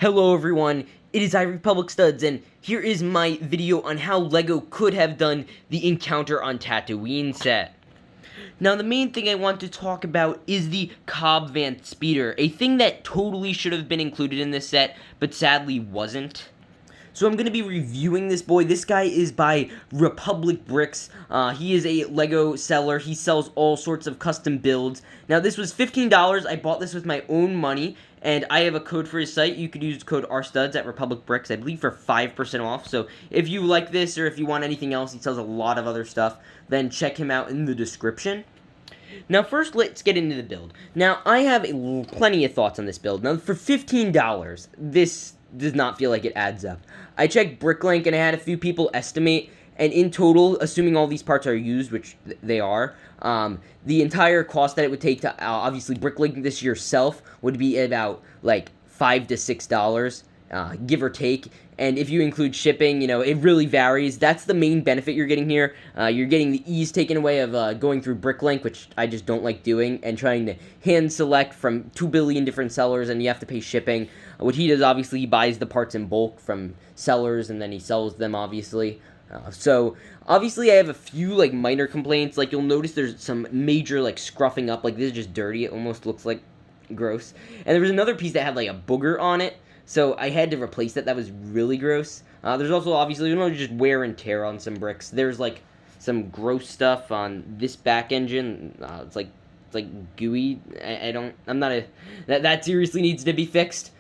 Hello everyone, it is Republic Studs, and here is my video on how LEGO could have done the Encounter on Tatooine set. Now, the main thing I want to talk about is the Cobb Vanth speeder, a thing that totally should have been included in this set, but sadly wasn't. So I'm going to be reviewing this boy. This guy is by Republic Brix. He is a LEGO seller. He sells all sorts of custom builds. Now, this was $15. I bought this with my own money, and I have a code for his site. You could use code RStuds at Republic Brix, I believe, for 5% off. So if you like this or if you want anything else, he sells a lot of other stuff, then check him out in the description. Now, first, let's get into the build. Now, I have plenty of thoughts on this build. Now, for $15, this does not feel like it adds up. I checked Bricklink, and I had a few people estimate, and in total, assuming all these parts are used, which they are, the entire cost that it would take to obviously Bricklink this yourself would be about like $5 to $6, give or take. And if you include shipping, it really varies. That's the main benefit you're getting here. You're getting the ease taken away of going through Bricklink, which I just don't like doing, and trying to hand select from 2 billion different sellers, and you have to pay shipping. What he does, obviously, he buys the parts in bulk from sellers, and then he sells them, obviously. So, obviously, I have a few, minor complaints. You'll notice there's some major, scruffing up. This is just dirty. It almost looks like gross. And there was another piece that had, a booger on it. So I had to replace that. That was really gross. There's also, obviously, just wear and tear on some bricks. There's, some gross stuff on this back engine. It's like gooey. That seriously needs to be fixed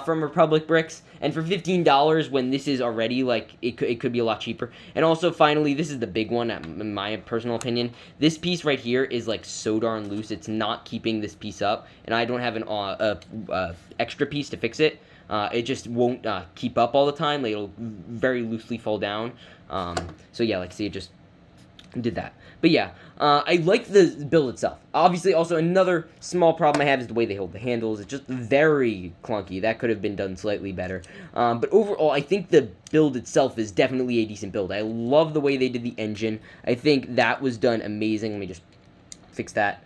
from Republic Brix. And for $15, when this is already, it could be a lot cheaper. And also, finally, this is the big one, in my personal opinion. This piece right here is, so darn loose. It's not keeping this piece up. And I don't have an extra piece to fix it. It just won't keep up all the time. It'll very loosely fall down. So yeah, see, it just did that. But yeah, I like the build itself. Obviously, also another small problem I have is the way they hold the handles. It's just very clunky. That could have been done slightly better. But overall, I think the build itself is definitely a decent build. I love the way they did the engine. I think that was done amazing. Let me just fix that.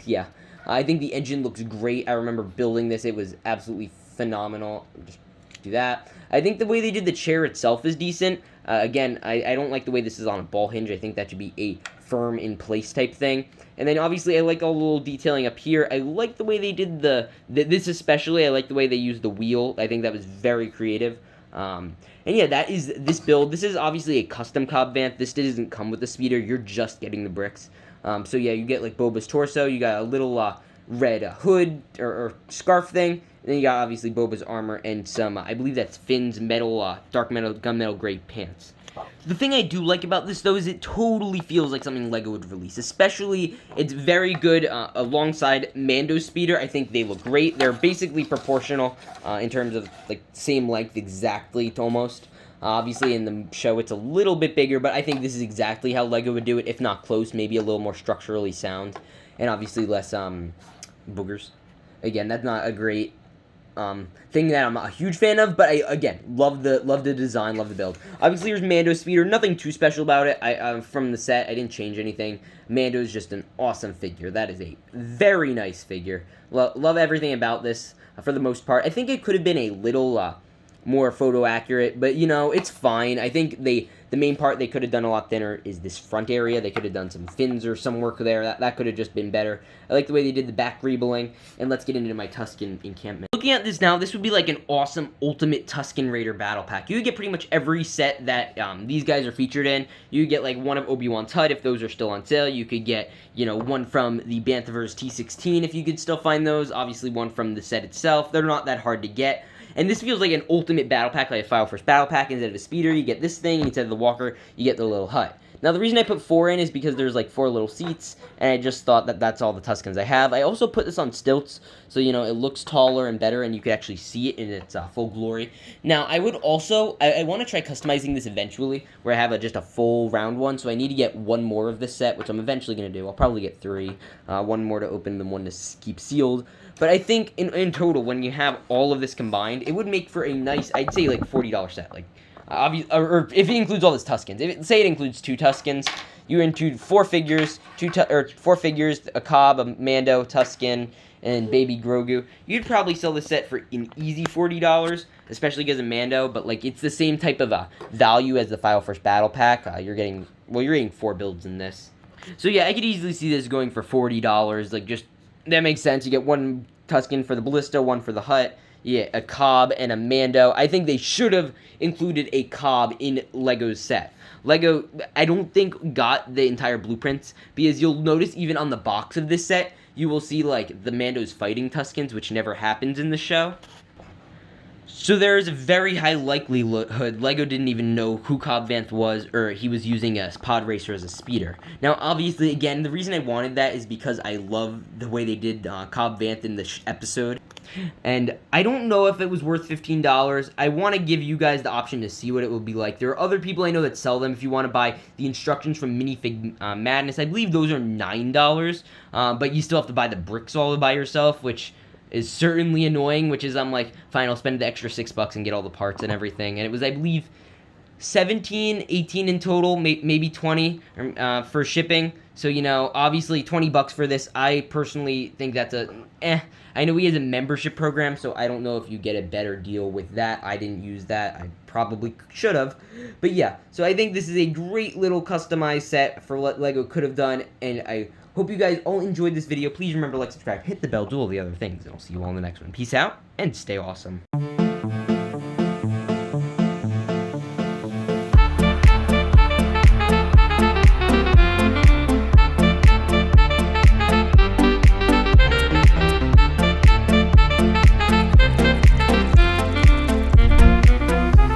Yeah, I think the engine looks great. I remember building this. It was absolutely phenomenal. Just do that. I think the way they did the chair itself is decent. Again, I don't like the way this is on a ball hinge. I think that should be a firm in place type thing. And then obviously I like all the little detailing up here. I like the way they did this especially. I like the way they used the wheel. I think that was very creative. And yeah, that is this build. This is obviously a custom Cobb Vanth. This doesn't come with the speeder. You're just getting the bricks. So yeah, you get Boba's torso. You got a little red hood or scarf thing. And then you got, obviously, Boba's armor and some, I believe that's Finn's metal, dark metal, gunmetal gray pants. The thing I do like about this, though, is it totally feels like something LEGO would release. Especially, it's very good alongside Mando's speeder. I think they look great. They're basically proportional in terms of, same length exactly, almost. Obviously, in the show, it's a little bit bigger, but I think this is exactly how LEGO would do it, if not close, maybe a little more structurally sound. And obviously, less boogers. Again, that's not a great thing that I'm a huge fan of, but I, again, love the design, love the build. Obviously, here's Mando's speeder. Nothing too special about it. From the set, I didn't change anything. Mando's just an awesome figure. That is a very nice figure. Love everything about this, for the most part. I think it could have been a little more photo accurate, but it's fine. I think the main part they could have done a lot thinner is this front area. They could have done some fins or some work there. That could have just been better. I like the way they did the back greebling. And let's get into my Tuscan Encampment. Looking at this now, this would be like an awesome ultimate Tuscan Raider battle pack. You would get pretty much every set that these guys are featured in. You would get one of Obi-Wan's HUD if those are still on sale. You could get, one from the Banthaverse T16 if you could still find those. Obviously one from the set itself. They're not that hard to get. And this feels like an ultimate battle pack, like a File First battle pack. Instead of a speeder, you get this thing. Instead of the walker, you get the little hut. Now, the reason I put 4 in is because there's 4 little seats, and I just thought that that's all the Tuscans I have. I also put this on stilts, so, it looks taller and better, and you could actually see it in its full glory. Now, I would also, I want to try customizing this eventually, where I have just a full round one, so I need to get 1 more of this set, which I'm eventually going to do. I'll probably get 3, 1 more to open and 1 to keep sealed. But I think in total, when you have all of this combined, it would make for a nice, I'd say $40 set. Or if it includes all this Tuscans. Say it includes 2 Tuscans, you include 4 figures, 4 figures, a Cobb, a Mando, Tuscan, and Baby Grogu. You'd probably sell the set for an easy $40, especially because of Mando, but like it's the same type of value as the Final First Battle Pack. You're getting 4 builds in this. So yeah, I could easily see this going for $40. Like, just, that makes sense. You get one Tuscan for the Ballista, one for the Hutt. Yeah, a Cobb and a Mando. I think they should have included a Cobb in Lego's set. Lego, I don't think, got the entire blueprints, because you'll notice even on the box of this set, you will see, like, the Mando's fighting Tuscans, which never happens in the show. So there is a very high likelihood Lego didn't even know who Cobb Vanth was, or he was using a pod racer as a speeder. Now, obviously, again, the reason I wanted that is because I love the way they did Cobb Vanth in the episode. And I don't know if it was worth $15. I want to give you guys the option to see what it would be like. There are other people I know that sell them if you want to buy the instructions from Minifig Madness. I believe those are $9, but you still have to buy the bricks all by yourself, which is certainly annoying, which is I'm like, fine, I'll spend the extra $6 and get all the parts and everything. And it was, I believe, 17, 18 in total, maybe 20 for shipping. So, you know, obviously $20 for this. I personally think that's I know he has a membership program, so I don't know if you get a better deal with that. I didn't use that. I probably should have. But yeah, so I think this is a great little customized set for what Lego could have done, and I hope you guys all enjoyed this video. Please remember to like, subscribe, hit the bell, do all the other things, and I'll see you all in the next one. Peace out, and stay awesome.